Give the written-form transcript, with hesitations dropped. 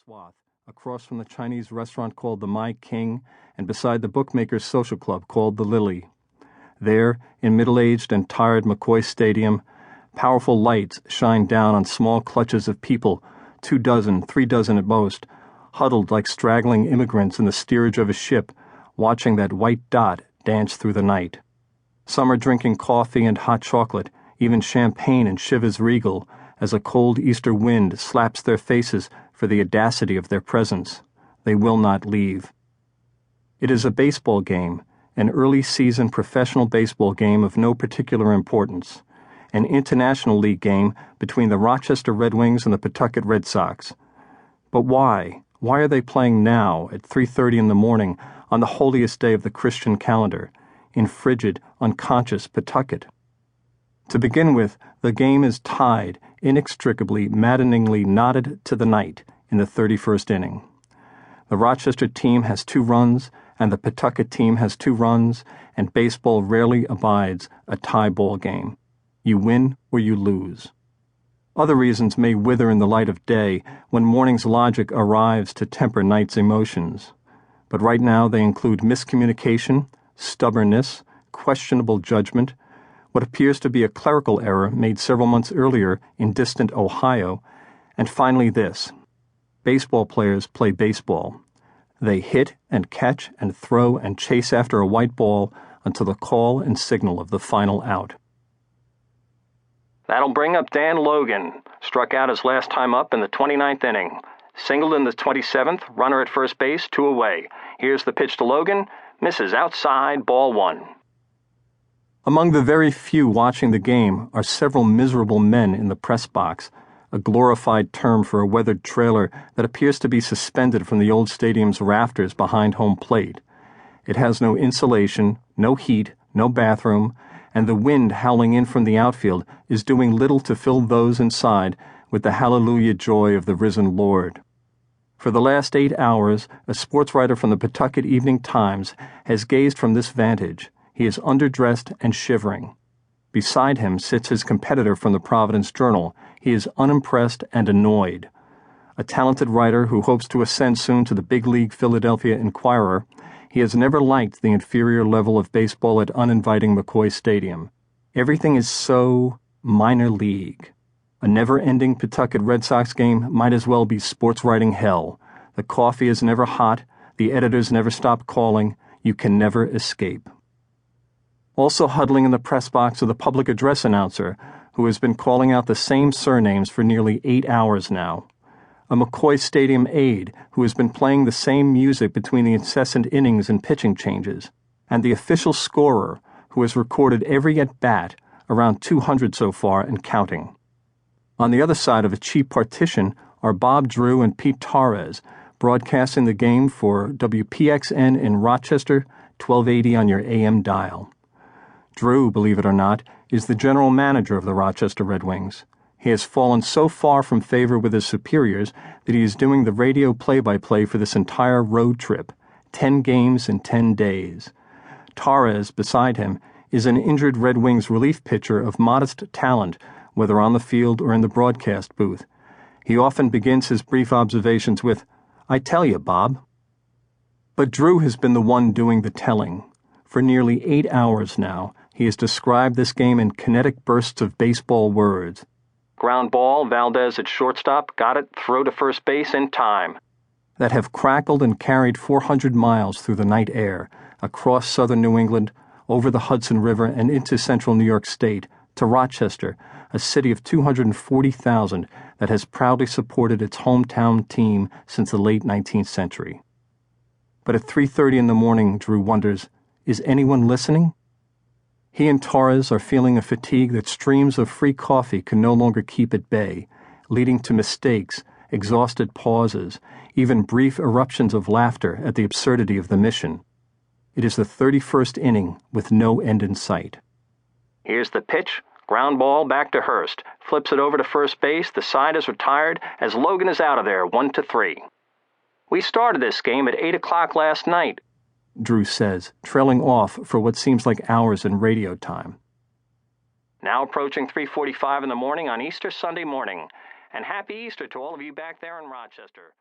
swath, across from the Chinese restaurant called the My King and beside the bookmakers' social club called the Lily. There, in middle-aged and tired McCoy Stadium, powerful lights shine down on small clutches of people, 2 dozen, 3 dozen at most, huddled like straggling immigrants in the steerage of a ship, watching that white dot dance through the night. Some are drinking coffee and hot chocolate, even champagne in Chivas Regal, as a cold Easter wind slaps their faces for the audacity of their presence. They will not leave. It is a baseball game, an early-season professional baseball game of no particular importance, an international league game between the Rochester Red Wings and the Pawtucket Red Sox. But why? Why are they playing now at 3:30 in the morning on the holiest day of the Christian calendar, in frigid, unconscious Pawtucket? To begin with, the game is tied, inextricably, maddeningly knotted to the night in the 31st inning. The Rochester team has 2 runs, and the Pawtucket team has 2 runs, and baseball rarely abides a tie ball game. You win or you lose. Other reasons may wither in the light of day when morning's logic arrives to temper night's emotions. But right now they include miscommunication, stubbornness, questionable judgment, what appears to be a clerical error made several months earlier in distant Ohio, and finally this. Baseball players play baseball. They hit and catch and throw and chase after a white ball until the call and signal of the final out. That'll bring up Dan Logan. Struck out his last time up in the 29th inning. Singled in the 27th, runner at first base, 2 away. Here's the pitch to Logan. Misses outside, ball 1. Among the very few watching the game are several miserable men in the press box, a glorified term for a weathered trailer that appears to be suspended from the old stadium's rafters behind home plate. It has no insulation, no heat, no bathroom, and the wind howling in from the outfield is doing little to fill those inside with the hallelujah joy of the risen Lord. For the last 8 hours, a sports writer from the Pawtucket Evening Times has gazed from this vantage. He is underdressed and shivering. Beside him sits his competitor from the Providence Journal. He is unimpressed and annoyed. A talented writer who hopes to ascend soon to the big league Philadelphia Inquirer, he has never liked the inferior level of baseball at uninviting McCoy Stadium. Everything is so minor league. A never-ending Pawtucket Red Sox game might as well be sports writing hell. The coffee is never hot, the editors never stop calling, you can never escape. Also huddling in the press box are the public address announcer, who has been calling out the same surnames for nearly 8 hours now. A McCoy Stadium aide who has been playing the same music between the incessant innings and pitching changes, and the official scorer who has recorded every at-bat, around 200 so far and counting. On the other side of a cheap partition are Bob Drew and Pete Torres, broadcasting the game for WPXN in Rochester, 1280 on your AM dial. Drew, believe it or not, is the general manager of the Rochester Red Wings. He has fallen so far from favor with his superiors that he is doing the radio play-by-play for this entire road trip, 10 games in 10 days. Torres, beside him, is an injured Red Wings relief pitcher of modest talent, whether on the field or in the broadcast booth. He often begins his brief observations with, "I tell you, Bob." But Drew has been the one doing the telling. For nearly 8 hours now, he has described this game in kinetic bursts of baseball words. Ground ball, Valdez at shortstop, got it, throw to first base in time. That have crackled and carried 400 miles through the night air, across southern New England, over the Hudson River and into central New York State, to Rochester, a city of 240,000 that has proudly supported its hometown team since the late 19th century. But at 3:30 in the morning, Drew wonders, is anyone listening? He and Torres are feeling a fatigue that streams of free coffee can no longer keep at bay, leading to mistakes, exhausted pauses, even brief eruptions of laughter at the absurdity of the mission. It is the 31st inning with no end in sight. Here's the pitch. Ground ball back to Hurst. Flips it over to first base. The side is retired as Logan is out of there, 1-3. We started this game at 8 o'clock last night, Drew says, trailing off for what seems like hours in radio time. Now approaching 3:45 in the morning on Easter Sunday morning. And happy Easter to all of you back there in Rochester.